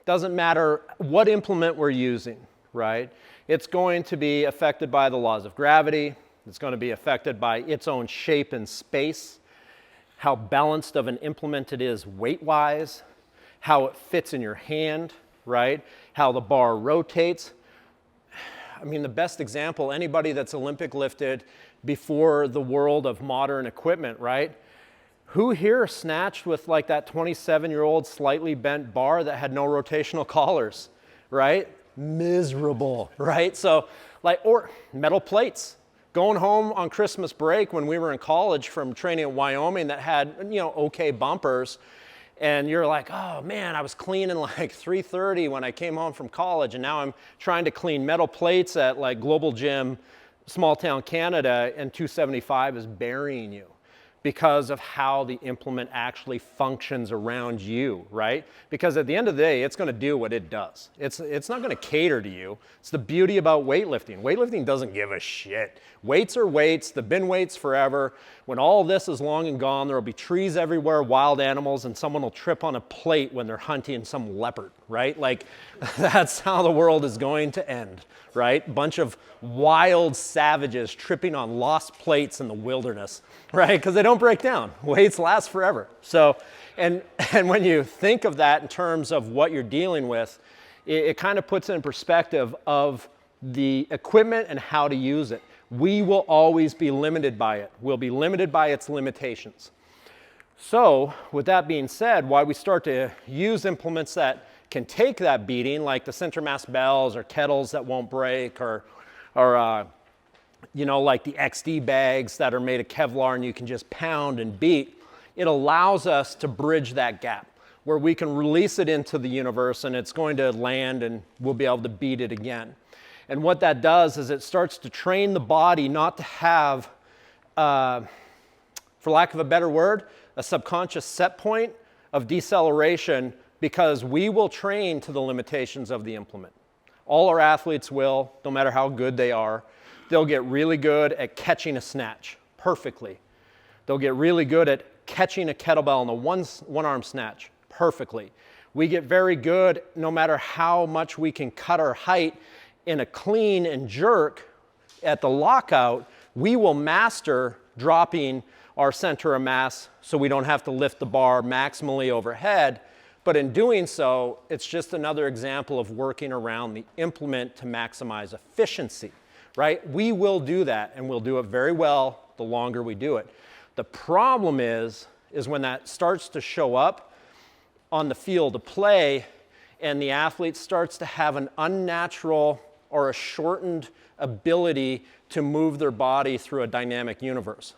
Doesn't matter what implement we're using, right? It's going to be affected by the laws of gravity. It's going to be affected by its own shape and space, how balanced of an implement it is weight-wise, how it fits in your hand, right? How the bar rotates. I mean, the best example, anybody that's Olympic lifted before the world of modern equipment, right? Who here snatched with like that 27-year-old slightly bent bar that had no rotational collars, right? Miserable, right? So like, or metal plates. Going home on Christmas break when we were in college from training in Wyoming that had, okay bumpers, and you're like, oh man, I was cleaning like 3:30 when I came home from college, and now I'm trying to clean metal plates at like Global Gym, small town Canada, and 275 is burying you because of how the implement actually functions around you, right? Because at the end of the day, it's gonna do what it does. It's not gonna cater to you. It's the beauty about weightlifting. Weightlifting doesn't give a shit. Weights are weights, they've been weights forever. When all this is long and gone, there'll be trees everywhere, wild animals, and someone will trip on a plate when they're hunting some leopard, right? Like, that's how the world is going to end, right? Bunch of wild savages tripping on lost plates in the wilderness, right? Because they don't break down. Weights last forever. So, and when you think of that in terms of what you're dealing with, it kind of puts it in perspective of the equipment and how to use it. We will always be limited by it. We'll be limited by its limitations. So, with that being said, why we start to use implements that can take that beating, like the center mass bells or kettles that won't break, or like the XD bags that are made of Kevlar and you can just pound and beat, it allows us to bridge that gap where we can release it into the universe and it's going to land and we'll be able to beat it again. And what that does is it starts to train the body not to have, for lack of a better word, a subconscious set point of deceleration, because we will train to the limitations of the implement. All our athletes will, no matter how good they are. They'll get really good at catching a snatch perfectly. They'll get really good at catching a kettlebell in a one-arm snatch perfectly. We get very good, no matter how much we can cut our height in a clean and jerk at the lockout, we will master dropping our center of mass so we don't have to lift the bar maximally overhead. But in doing so, it's just another example of working around the implement to maximize efficiency, right? We will do that, and we'll do it very well the longer we do it. The problem is when that starts to show up on the field of play and the athlete starts to have an unnatural or a shortened ability to move their body through a dynamic universe.